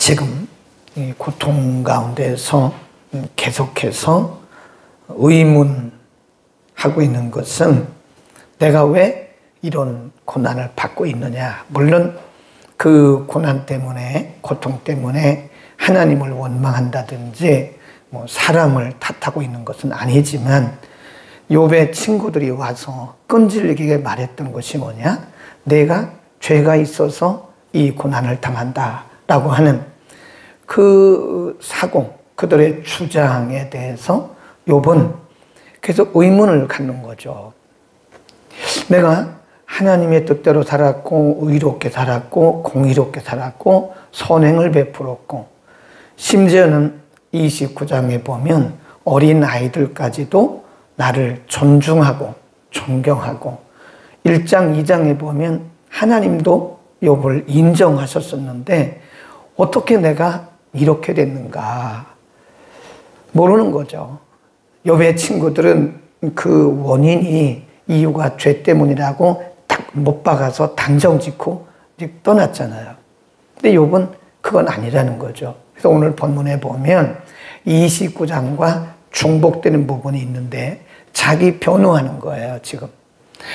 지금 이 고통 가운데서 계속해서 의문하고 있는 것은 내가 왜 이런 고난을 받고 있느냐. 물론 그 고난 때문에, 고통 때문에 하나님을 원망한다든지 사람을 탓하고 있는 것은 아니지만, 욥의 친구들이 와서 끈질기게 말했던 것이 뭐냐? 내가 죄가 있어서 이 고난을 당한다 라고 하는 그 사고, 그들의 주장에 대해서 욥은 계속 의문을 갖는 거죠. 내가 하나님의 뜻대로 살았고, 의롭게 살았고, 공의롭게 살았고, 선행을 베풀었고, 심지어는 29장에 보면 어린 아이들까지도 나를 존중하고 존경하고, 1장 2장에 보면 하나님도 욥을 인정하셨었는데 어떻게 내가 이렇게 됐는가 모르는 거죠. 욥의 친구들은 그 원인이, 이유가 죄 때문이라고 딱 못 박아서 단정 짓고 떠났잖아요. 근데 욥은 그건 아니라는 거죠. 그래서 오늘 본문에 보면 29장과 중복되는 부분이 있는데 자기 변호하는 거예요. 지금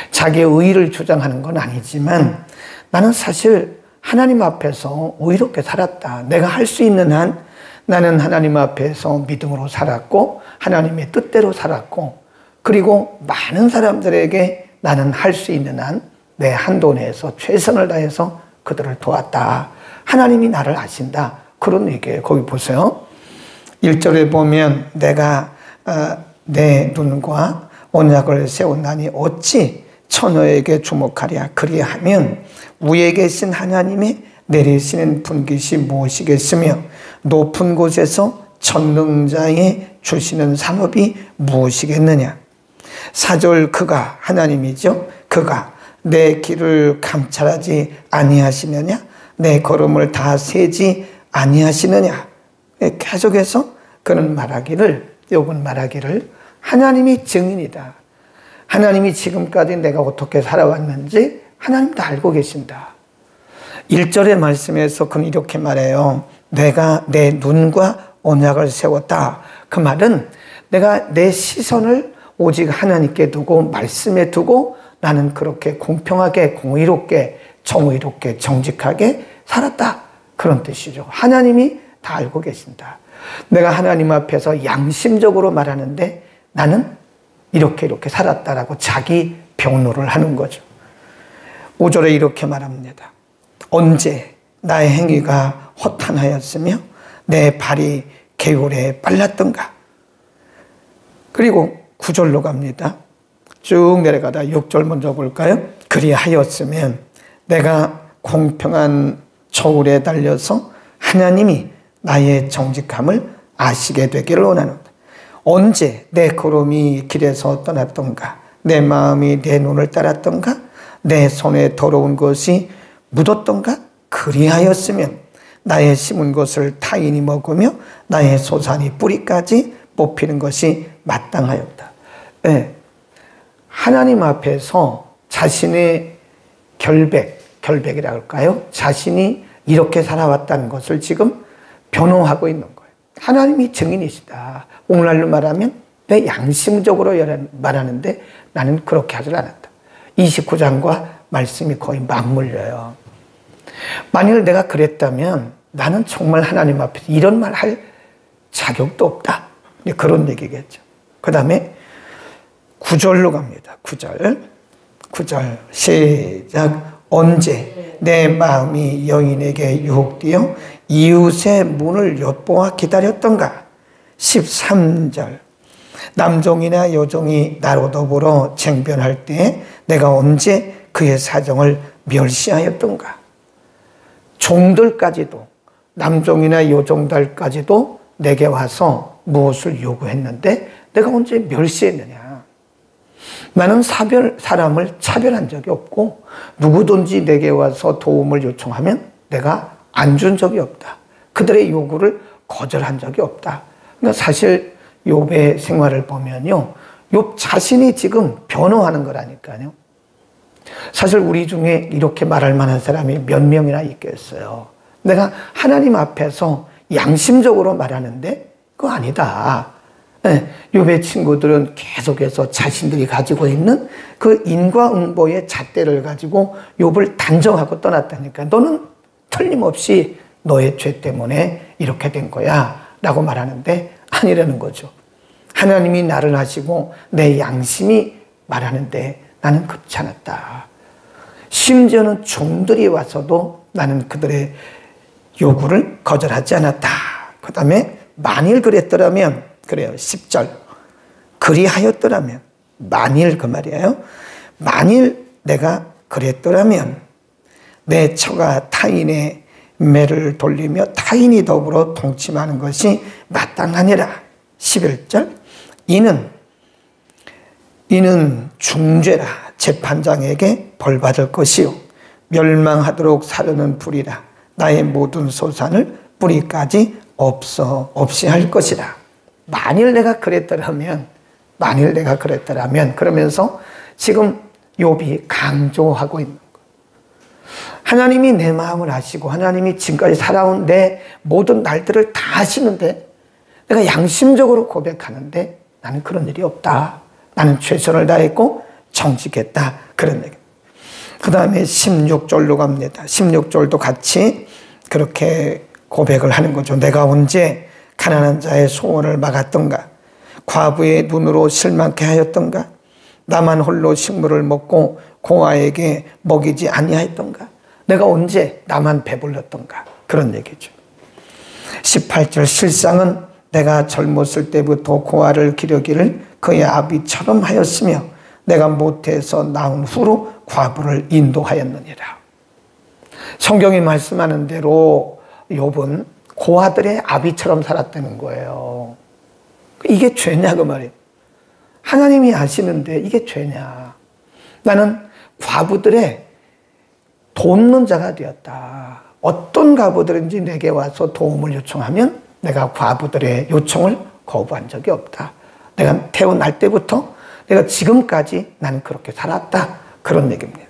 자기의 의의를 주장하는 건 아니지만, 나는 사실 하나님 앞에서 의롭게 살았다. 내가 할 수 있는 한 나는 하나님 앞에서 믿음으로 살았고, 하나님의 뜻대로 살았고, 그리고 많은 사람들에게 나는 할 수 있는 한 내 한도 내에서 최선을 다해서 그들을 도왔다. 하나님이 나를 아신다. 그런 얘기예요. 거기 보세요. 1절에 보면 내가 내 눈과 언약을 세웠나니 어찌 처녀에게 주목하랴. 그리하면 위에 계신 하나님의 내리시는 분깃이 무엇이겠으며 높은 곳에서 전능자의 주시는 산업이 무엇이겠느냐. 4절 그가, 하나님이죠. 그가 내 길을 감찰하지 아니하시느냐. 내 걸음을 다 세지 아니하시느냐. 계속해서 그는 말하기를, 욥은 말하기를 하나님이 증인이다. 하나님이 지금까지 내가 어떻게 살아왔는지 하나님도 알고 계신다. 1절의 말씀에서 그는 이렇게 말해요. 내가 내 눈과 언약을 세웠다. 그 말은 내가 내 시선을 오직 하나님께 두고 말씀에 두고 나는 그렇게 공평하게, 공의롭게, 정의롭게, 정직하게 살았다. 그런 뜻이죠. 하나님이 다 알고 계신다. 내가 하나님 앞에서 양심적으로 말하는데 나는 이렇게 살았다라고 자기 변호를 하는 거죠. 5절에 이렇게 말합니다. 언제 나의 행위가 허탄하였으며 내 발이 개울에 빨랐던가. 그리고 9절로 갑니다. 쭉 내려가다 6절 먼저 볼까요? 그리하였으면 내가 공평한 저울에 달려서 하나님이 나의 정직함을 아시게 되기를 원하노라. 언제 내 걸음이 길에서 떠났던가, 내 마음이 내 눈을 따랐던가, 내 손에 더러운 것이 묻었던가. 그리하였으면 나의 심은 것을 타인이 먹으며 나의 소산이 뿌리까지 뽑히는 것이 마땅하였다. 네. 하나님 앞에서 자신의 결백이라고 할까요? 자신이 이렇게 살아왔다는 것을 지금 변호하고 있는 거예요. 하나님이 증인이시다. 오늘날로 말하면 내 양심적으로 말하는데 나는 그렇게 하질 않았다. 29장과 말씀이 거의 맞물려요. 만일 내가 그랬다면 나는 정말 하나님 앞에서 이런 말 할 자격도 없다. 그런 얘기겠죠. 그 다음에 9절로 갑니다. 9절 시작. 언제 내 마음이 여인에게 유혹되어 이웃의 문을 엿보아 기다렸던가. 13절 남종이나 여종이 나로 더불어 쟁변할 때 내가 언제 그의 사정을 멸시하였던가. 종들까지도, 남종이나 여종들까지도 내게 와서 무엇을 요구했는데 내가 언제 멸시했느냐. 나는 사람을 차별한 적이 없고 누구든지 내게 와서 도움을 요청하면 내가 안 준 적이 없다. 그들의 요구를 거절한 적이 없다. 그러니까 사실 욥의 생활을 보면요, 욥 자신이 지금 변호하는 거라니까요. 사실 우리 중에 이렇게 말할 만한 사람이 몇 명이나 있겠어요. 내가 하나님 앞에서 양심적으로 말하는데 그거 아니다. 욥의 친구들은 계속해서 자신들이 가지고 있는 그 인과응보의 잣대를 가지고 욥을 단정하고 떠났다니까. 너는 틀림없이 너의 죄 때문에 이렇게 된 거야 라고 말하는데 아니라는 거죠. 하나님이 나를 하시고 내 양심이 말하는데 나는 그렇지 않았다. 심지어는 종들이 와서도 나는 그들의 요구를 거절하지 않았다. 그 다음에 만일 그랬더라면, 그래요 10절, 그리하였더라면, 만일 그 말이에요. 만일 내가 그랬더라면 내 처가 타인의 매를 돌리며 타인이 더불어 동침하는 것이 마땅하니라. 11절, 이는 중죄라. 재판장에게 벌받을 것이요 멸망하도록 사르는 불이라. 나의 모든 소산을 뿌리까지 없이 할 것이라. 만일 내가 그랬더라면, 그러면서 지금 욥이 강조하고 있는 거예요. 하나님이 내 마음을 아시고 하나님이 지금까지 살아온 내 모든 날들을 다 아시는데 내가 양심적으로 고백하는데 나는 그런 일이 없다. 나는 최선을 다했고 정직했다. 그런 얘기. 그 다음에 16절로 갑니다. 16절도 같이 그렇게 고백을 하는 거죠. 내가 언제 가난한 자의 소원을 막았던가? 과부의 눈으로 실망케 하였던가? 나만 홀로 식물을 먹고 고아에게 먹이지 아니하였던가? 내가 언제 나만 배불렀던가? 그런 얘기죠. 18절, 실상은 내가 젊었을 때부터 고아를 기르기를 그의 아비처럼 하였으며 내가 모태에서 낳은 후로 과부를 인도하였느니라. 성경이 말씀하는 대로 욥은 고아들의 아비처럼 살았다는 거예요. 이게 죄냐 그 말이에요. 하나님이 아시는데 이게 죄냐. 나는 과부들의 돕는 자가 되었다. 어떤 과부들인지 내게 와서 도움을 요청하면 내가 과부들의 요청을 거부한 적이 없다. 내가 태어날 때부터 내가 지금까지 나는 그렇게 살았다. 그런 얘기입니다.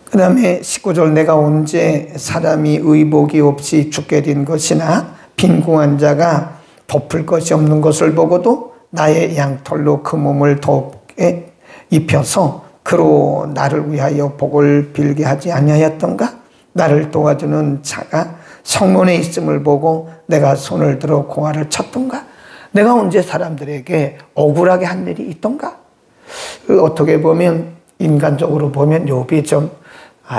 그 다음에 19절, 내가 언제 사람이 의복이 없이 죽게 된 것이나 빈궁한 자가 덮을 것이 없는 것을 보고도 나의 양털로 그 몸을 덮게 입혀서 그로 나를 위하여 복을 빌게 하지 아니하였던가? 나를 도와주는 자가 성문에 있음을 보고 내가 손을 들어 고아를 쳤던가? 내가 언제 사람들에게 억울하게 한 일이 있던가? 어떻게 보면 인간적으로 보면 욥이 좀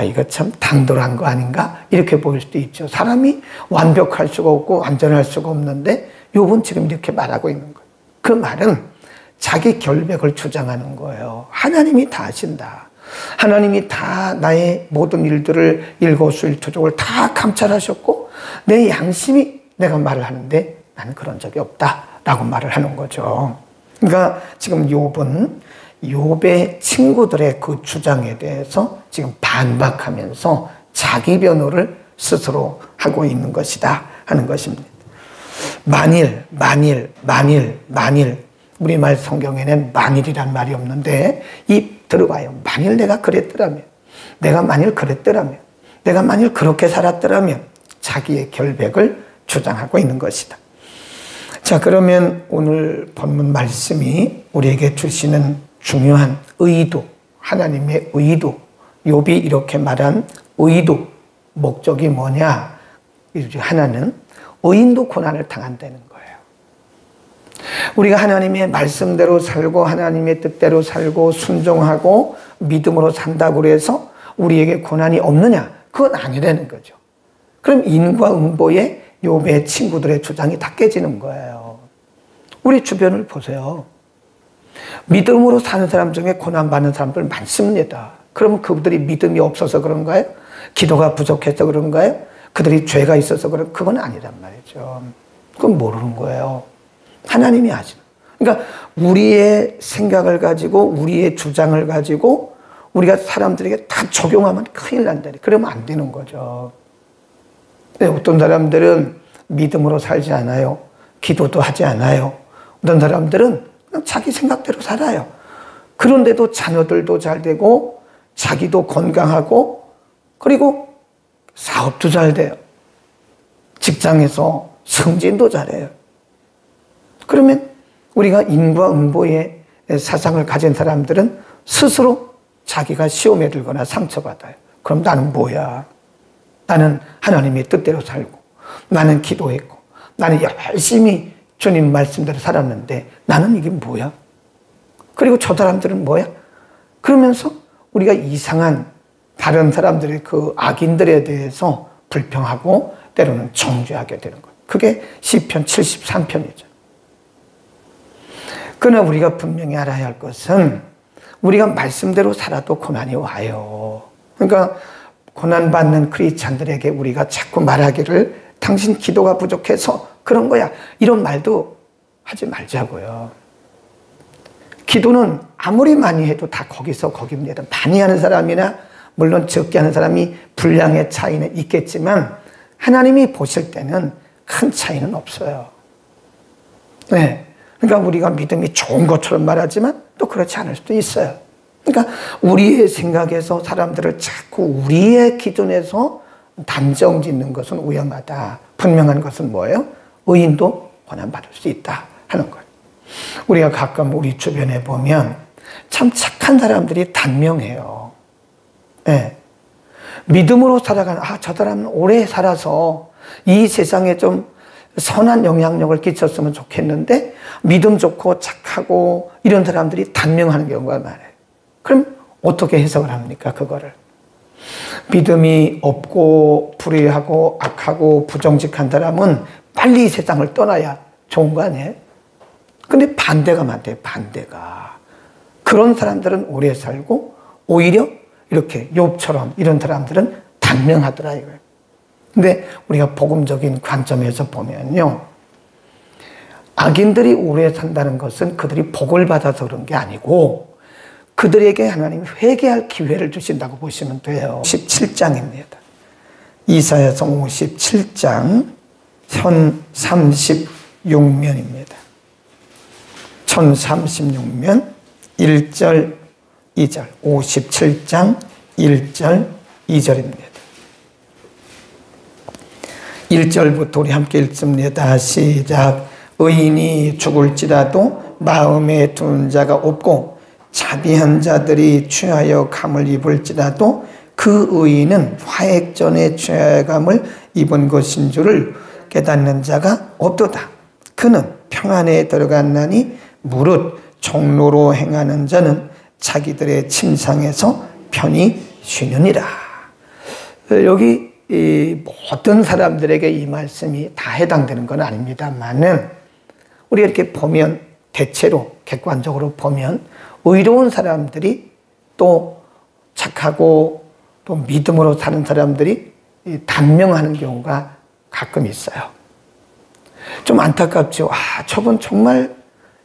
이거 참 당돌한 거 아닌가? 이렇게 보일 수도 있죠. 사람이 완벽할 수가 없고 완전할 수가 없는데 욥은 지금 이렇게 말하고 있는 거예요. 그 말은 자기 결백을 주장하는 거예요. 하나님이 다 아신다. 하나님이 다 나의 모든 일들을 일거수일투족을 다 감찰하셨고 내 양심이 내가 말을 하는데 나는 그런 적이 없다라고 말을 하는 거죠. 그러니까 지금 욥은 욥의 친구들의 그 주장에 대해서 지금 반박하면서 자기 변호를 스스로 하고 있는 것이다 하는 것입니다. 만일 우리말 성경에는 만일이란 말이 없는데 입 들어봐요. 만일 내가 그랬더라면, 내가 만일 그랬더라면, 내가 만일 그렇게 살았더라면 자기의 결백을 주장하고 있는 것이다. 자, 그러면 오늘 본문 말씀이 우리에게 주시는 중요한 의도, 하나님의 의도, 욥이 이렇게 말한 의도, 목적이 뭐냐? 하나는 의인도 고난을 당한다는 거예요. 우리가 하나님의 말씀대로 살고 하나님의 뜻대로 살고 순종하고 믿음으로 산다고 해서 우리에게 고난이 없느냐? 그건 아니라는 거죠. 그럼 인과응보에 욥의 친구들의 주장이 다 깨지는 거예요. 우리 주변을 보세요. 믿음으로 사는 사람 중에 고난받는 사람들 많습니다. 그러면 그들이 믿음이 없어서 그런가요? 기도가 부족해서 그런가요? 그들이 죄가 있어서 그건 아니란 말이죠. 그건 모르는 거예요. 하나님이 아시는. 그러니까 우리의 생각을 가지고 우리의 주장을 가지고 우리가 사람들에게 다 적용하면 큰일 난다. 그러면 안 되는 거죠. 어떤 사람들은 믿음으로 살지 않아요. 기도도 하지 않아요. 어떤 사람들은 그냥 자기 생각대로 살아요. 그런데도 자녀들도 잘 되고 자기도 건강하고 그리고 사업도 잘 돼요. 직장에서 승진도 잘해요. 그러면 우리가 인과응보의 사상을 가진 사람들은 스스로 자기가 시험에 들거나 상처받아요. 그럼 나는 뭐야? 나는 하나님의 뜻대로 살고, 나는 기도했고, 나는 열심히 주님 말씀대로 살았는데 나는 이게 뭐야? 그리고 저 사람들은 뭐야? 그러면서 우리가 이상한 다른 사람들의 그 악인들에 대해서 불평하고 때로는 정죄하게 되는 거예요. 그게 시편 73편이죠. 그러나 우리가 분명히 알아야 할 것은 우리가 말씀대로 살아도 고난이 와요. 그러니까 고난받는 크리스찬들에게 우리가 자꾸 말하기를 당신 기도가 부족해서 그런 거야, 이런 말도 하지 말자고요. 기도는 아무리 많이 해도 다 거기서 거기입니다. 많이 하는 사람이나 물론 적게 하는 사람이 분량의 차이는 있겠지만 하나님이 보실 때는 큰 차이는 없어요. 네. 그러니까 우리가 믿음이 좋은 것처럼 말하지만 또 그렇지 않을 수도 있어요. 그러니까 우리의 생각에서 사람들을 자꾸 우리의 기준에서 단정 짓는 것은 위험하다. 분명한 것은 뭐예요? 의인도 고난받을 수 있다 하는 거예요. 우리가 가끔 우리 주변에 보면 참 착한 사람들이 단명해요. 네. 믿음으로 살아가는, 저 사람은 오래 살아서 이 세상에 좀 선한 영향력을 끼쳤으면 좋겠는데 믿음 좋고 착하고 이런 사람들이 단명하는 경우가 많아요. 그럼 어떻게 해석을 합니까? 그거를 믿음이 없고 불의하고 악하고 부정직한 사람은 빨리 이 세상을 떠나야 좋은 거 아니에요? 근데 반대가 많대요. 반대가. 그런 사람들은 오래 살고 오히려 이렇게 욥처럼 이런 사람들은 단명하더라 이거예요. 근데 우리가 복음적인 관점에서 보면요, 악인들이 오래 산다는 것은 그들이 복을 받아서 그런 게 아니고 그들에게 하나님이 회개할 기회를 주신다고 보시면 돼요. 17장입니다. 이사야서 57장 1036면입니다. 1036면 1절 2절 57장 1절 2절입니다. 1절부터 우리 함께 읽습니다. 시작. 의인이 죽을지라도 마음에 두는 자가 없고 자비한 자들이 취하여 감을 입을지라도 그 의인은 화액전에 취하여 감을 입은 것인 줄을 깨닫는 자가 없도다. 그는 평안에 들어갔나니 무릇 종로로 행하는 자는 자기들의 침상에서 편히 쉬느니라. 여기 이 모든 사람들에게 이 말씀이 다 해당되는 건 아닙니다만은 우리가 이렇게 보면 대체로 객관적으로 보면 의로운 사람들이 또 착하고 또 믿음으로 사는 사람들이 단명하는 경우가 가끔 있어요. 좀 안타깝죠. 저분 정말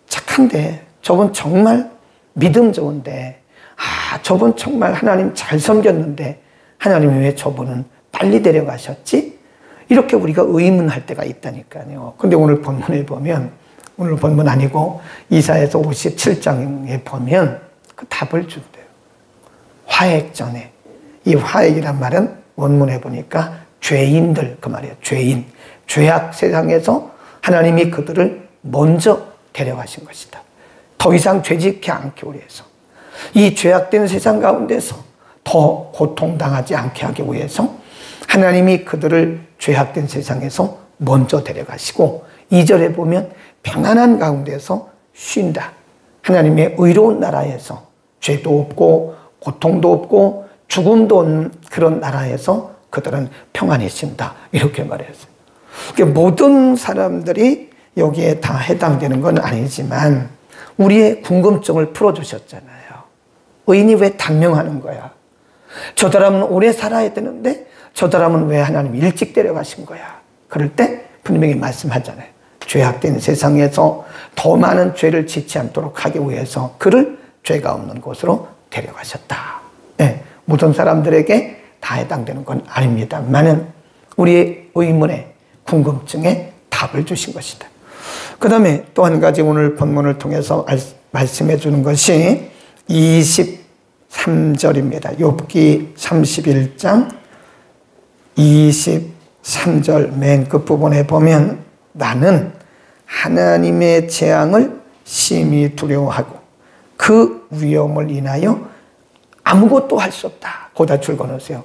착한데, 저분 정말 믿음 좋은데, 저분 정말 하나님 잘 섬겼는데 하나님이 왜 저분은 빨리 데려가셨지? 이렇게 우리가 의문할 때가 있다니까요. 근데 오늘 본문에 보면, 오늘 본문 아니고 이사야서 57장에 보면 그 답을 준대요. 화액전에. 이 화액이란 말은 원문에 보니까 죄인들, 그 말이에요. 죄인. 죄악 세상에서 하나님이 그들을 먼저 데려가신 것이다. 더 이상 죄짓지 않기 위해서. 이 죄악된 세상 가운데서 더 고통당하지 않게 하기 위해서 하나님이 그들을 죄악된 세상에서 먼저 데려가시고 2절에 보면 평안한 가운데서 쉰다. 하나님의 의로운 나라에서 죄도 없고 고통도 없고 죽음도 없는 그런 나라에서 그들은 평안히 쉰다. 이렇게 말했어요. 그러니까 모든 사람들이 여기에 다 해당되는 건 아니지만 우리의 궁금증을 풀어주셨잖아요. 의인이 왜 단명하는 거야? 저 사람은 오래 살아야 되는데 저 사람은 왜 하나님 일찍 데려가신 거야? 그럴 때 분명히 말씀하잖아요. 죄악된 세상에서 더 많은 죄를 짓지 않도록 하기 위해서 그를 죄가 없는 곳으로 데려가셨다. 네, 모든 사람들에게 다 해당되는 건 아닙니다만은 우리의 의문에 궁금증에 답을 주신 것이다. 그 다음에 또 한 가지 오늘 본문을 통해서 말씀해 주는 것이 23절입니다. 욥기 31장 23절 맨 끝부분에 보면 나는 하나님의 재앙을 심히 두려워하고 그 위험을 인하여 아무것도 할 수 없다. 거기다 줄거놓으세요.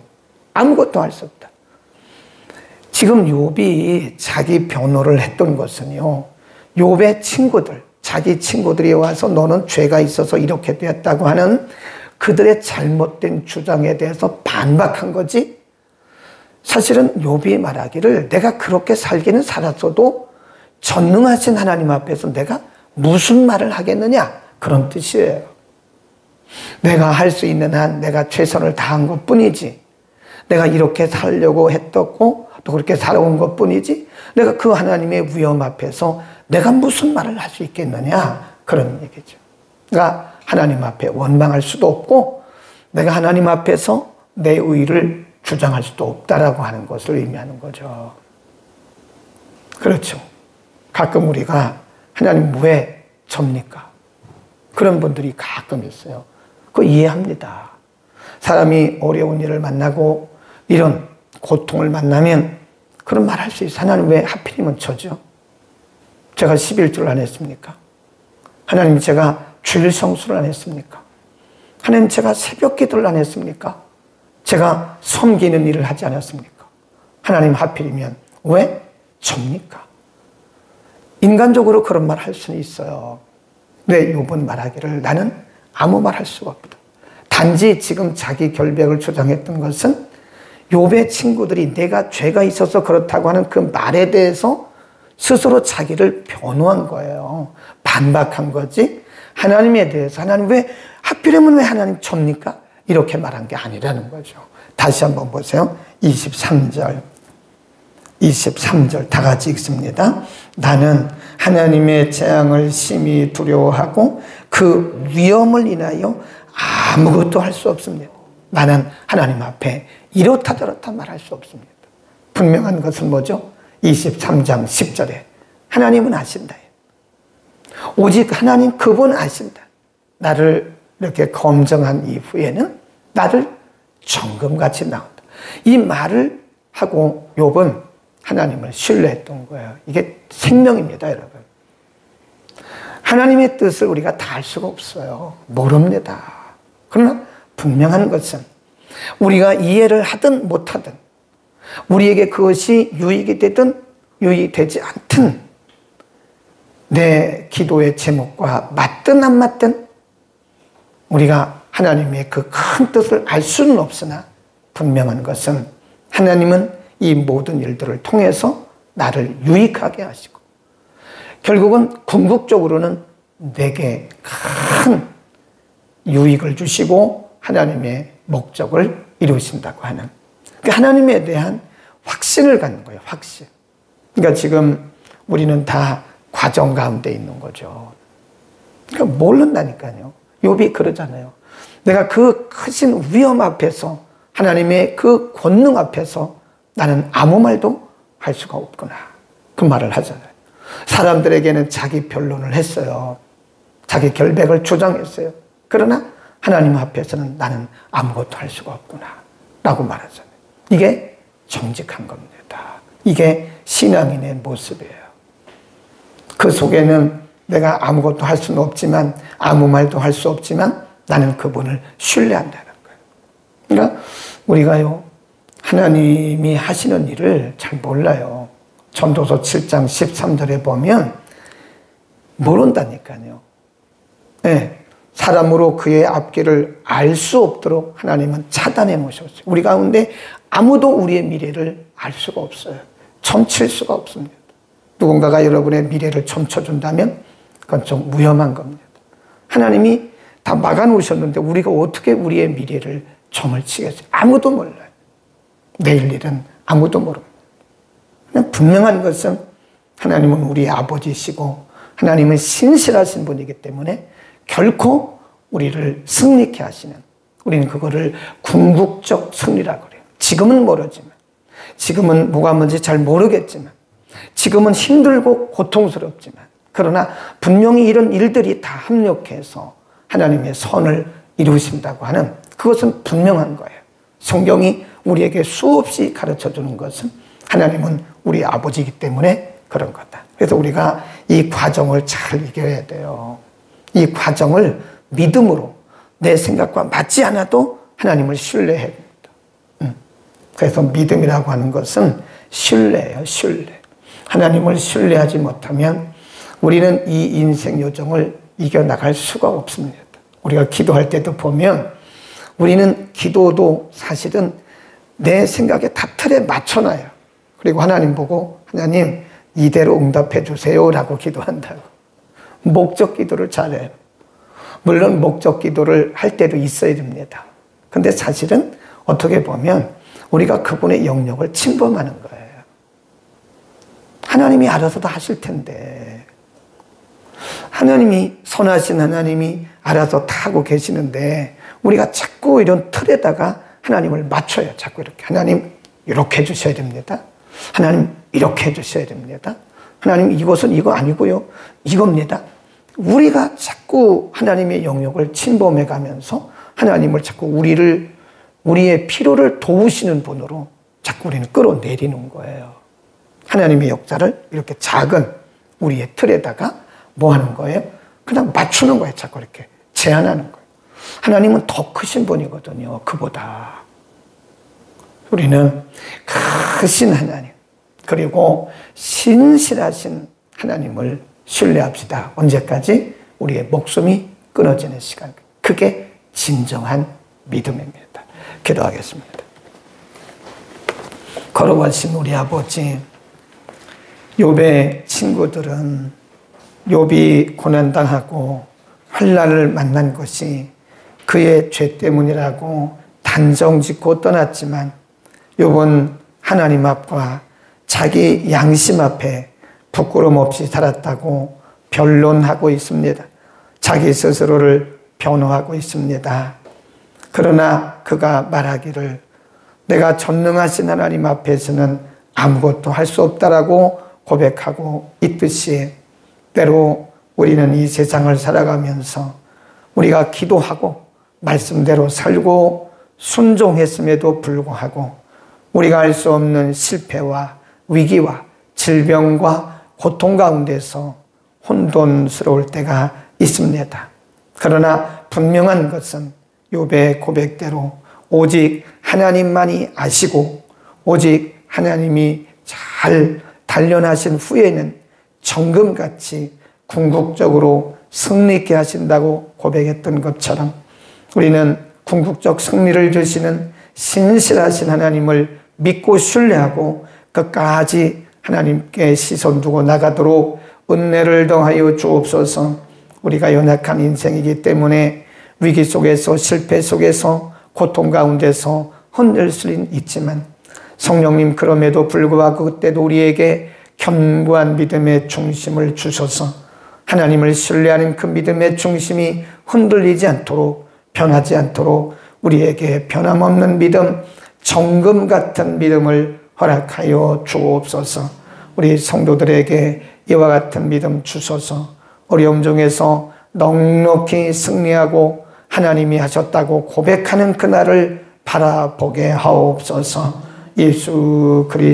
아무것도 할 수 없다. 지금 욥이 자기 변호를 했던 것은요, 욥의 친구들, 자기 친구들이 와서 너는 죄가 있어서 이렇게 되었다고 하는 그들의 잘못된 주장에 대해서 반박한 거지, 사실은 욥이 말하기를 내가 그렇게 살기는 살았어도 전능하신 하나님 앞에서 내가 무슨 말을 하겠느냐, 그런 뜻이에요. 내가 할 수 있는 한 내가 최선을 다한 것뿐이지, 내가 이렇게 살려고 했었고 또 그렇게 살아온 것뿐이지, 내가 그 하나님의 위엄 앞에서 내가 무슨 말을 할 수 있겠느냐, 그런 얘기죠. 그러니까 하나님 앞에 원망할 수도 없고 내가 하나님 앞에서 내 의를 주장할 수도 없다라고 하는 것을 의미하는 거죠. 그렇죠. 가끔 우리가 하나님 왜 접니까? 그런 분들이 가끔 있어요. 그거 이해합니다. 사람이 어려운 일을 만나고 이런 고통을 만나면 그런 말 할 수 있어요. 하나님 왜 하필이면 저죠? 제가 11조를 안 했습니까? 하나님 제가 주일 성수를 안 했습니까? 하나님 제가 새벽 기도를 안 했습니까? 제가 섬기는 일을 하지 않았습니까? 하나님 하필이면 왜 접니까? 인간적으로 그런 말 할 수는 있어요. 근데 욥은 말하기를 나는 아무 말 할 수가 없다. 단지 지금 자기 결백을 주장했던 것은 욥의 친구들이 내가 죄가 있어서 그렇다고 하는 그 말에 대해서 스스로 자기를 변호한 거예요. 반박한 거지, 하나님에 대해서 하나님 왜 하필이면 왜 하나님 접니까? 이렇게 말한 게 아니라는 거죠. 다시 한번 보세요. 23절 다 같이 읽습니다. 나는 하나님의 재앙을 심히 두려워하고 그 위험을 인하여 아무것도 할 수 없습니다. 나는 하나님 앞에 이렇다 저렇다 말할 수 없습니다. 분명한 것은 뭐죠? 23장 10절에 하나님은 아신다. 오직 하나님 그분 아신다. 나를 이렇게 검증한 이후에는 나를 정금같이 나온다. 이 말을 하고 욥은 하나님을 신뢰했던 거예요. 이게 생명입니다, 여러분. 하나님의 뜻을 우리가 다 알 수가 없어요. 모릅니다. 그러나 분명한 것은 우리가 이해를 하든 못하든 우리에게 그것이 유익이 되든 유익이 되지 않든 내 기도의 제목과 맞든 안 맞든 우리가 하나님의 그 큰 뜻을 알 수는 없으나 분명한 것은 하나님은 이 모든 일들을 통해서 나를 유익하게 하시고 결국은 궁극적으로는 내게 큰 유익을 주시고 하나님의 목적을 이루신다고 하는 하나님에 대한 확신을 갖는 거예요. 확신. 그러니까 지금 우리는 다 과정 가운데 있는 거죠. 그러니까 모른다니까요. 욥이 그러잖아요. 내가 그 크신 위험 앞에서 하나님의 그 권능 앞에서 나는 아무 말도 할 수가 없구나. 그 말을 하잖아요. 사람들에게는 자기 변론을 했어요. 자기 결백을 주장했어요. 그러나 하나님 앞에서는 나는 아무것도 할 수가 없구나 라고 말하잖아요. 이게 정직한 겁니다. 이게 신앙인의 모습이에요. 그 속에는 내가 아무것도 할 수는 없지만 아무 말도 할 수 없지만 나는 그분을 신뢰한다는 거예요. 그러니까 우리가요 하나님이 하시는 일을 잘 몰라요. 전도서 7장 13절에 보면 모른다니까요. 네. 사람으로 그의 앞길을 알 수 없도록 하나님은 차단해 놓으셨어요. 우리 가운데 아무도 우리의 미래를 알 수가 없어요. 점칠 수가 없습니다. 누군가가 여러분의 미래를 점쳐준다면 그건 좀 위험한 겁니다. 하나님이 다 막아놓으셨는데 우리가 어떻게 우리의 미래를 점을 치겠어요? 아무도 몰라요. 내일 일은 아무도 모릅니다. 분명한 것은 하나님은 우리의 아버지시고 하나님은 신실하신 분이기 때문에 결코 우리를 승리케 하시는, 우리는 그거를 궁극적 승리라고 그래요. 지금은 모르지만, 지금은 뭐가 뭔지 잘 모르겠지만, 지금은 힘들고 고통스럽지만, 그러나 분명히 이런 일들이 다 합력해서 하나님의 선을 이루신다고 하는 그것은 분명한 거예요. 성경이 우리에게 수없이 가르쳐 주는 것은 하나님은 우리 아버지이기 때문에 그런 거다. 그래서 우리가 이 과정을 잘 이겨야 돼요. 이 과정을 믿음으로 내 생각과 맞지 않아도 하나님을 신뢰해야 됩니다. 그래서 믿음이라고 하는 것은 신뢰예요. 신뢰. 하나님을 신뢰하지 못하면 우리는 이 인생 요정을 이겨나갈 수가 없습니다. 우리가 기도할 때도 보면 우리는 기도도 사실은 내 생각에 다 틀에 맞춰놔요. 그리고 하나님 보고 하나님 이대로 응답해 주세요 라고 기도한다고. 목적 기도를 잘해요. 물론 목적 기도를 할 때도 있어야 됩니다. 근데 사실은 어떻게 보면 우리가 그분의 영역을 침범하는 거예요. 하나님이 알아서 다 하실 텐데, 하나님이 선하신 하나님이 알아서 다 하고 계시는데 우리가 자꾸 이런 틀에다가 하나님을 맞춰요. 자꾸 이렇게 하나님 이렇게 해주셔야 됩니다. 하나님 이렇게 해주셔야 됩니다. 하나님 이것은 이거 아니고요, 이겁니다. 우리가 자꾸 하나님의 영역을 침범해 가면서 하나님을 자꾸 우리의 필요를 도우시는 분으로 자꾸 우리는 끌어내리는 거예요. 하나님의 역사를 이렇게 작은 우리의 틀에다가 뭐 하는 거예요? 그냥 맞추는 거예요. 자꾸 이렇게 제한하는 거예요. 하나님은 더 크신 분이거든요. 그보다. 우리는 크신 하나님, 그리고 신실하신 하나님을 신뢰합시다. 언제까지? 우리의 목숨이 끊어지는 시간. 그게 진정한 믿음입니다. 기도하겠습니다. 걸어가신 우리 아버지, 욥의 친구들은 욥이 고난당하고 환난을 만난 것이 그의 죄 때문이라고 단정짓고 떠났지만 욥은 하나님 앞과 자기 양심 앞에 부끄럼 없이 살았다고 변론하고 있습니다. 자기 스스로를 변호하고 있습니다. 그러나 그가 말하기를 내가 전능하신 하나님 앞에서는 아무것도 할 수 없다라고 고백하고 있듯이 때로 우리는 이 세상을 살아가면서 우리가 기도하고 말씀대로 살고 순종했음에도 불구하고 우리가 알 수 없는 실패와 위기와 질병과 고통 가운데서 혼돈스러울 때가 있습니다. 그러나 분명한 것은 욥의 고백대로 오직 하나님만이 아시고 오직 하나님이 잘 단련하신 후에는 정금같이 궁극적으로 승리케 하신다고 고백했던 것처럼 우리는 궁극적 승리를 주시는 신실하신 하나님을 믿고 신뢰하고 끝까지 하나님께 시선 두고 나가도록 은혜를 더하여 주옵소서. 우리가 연약한 인생이기 때문에 위기 속에서 실패 속에서 고통 가운데서 흔들 수는 있지만 성령님 그럼에도 불구하고 그때도 우리에게 견고한 믿음의 중심을 주셔서 하나님을 신뢰하는 그 믿음의 중심이 흔들리지 않도록 변하지 않도록 우리에게 변함없는 믿음, 정금 같은 믿음을 허락하여 주옵소서. 우리 성도들에게 이와 같은 믿음 주소서. 어려움 중에서 넉넉히 승리하고 하나님이 하셨다고 고백하는 그날을 바라보게 하옵소서. 예수 그리스도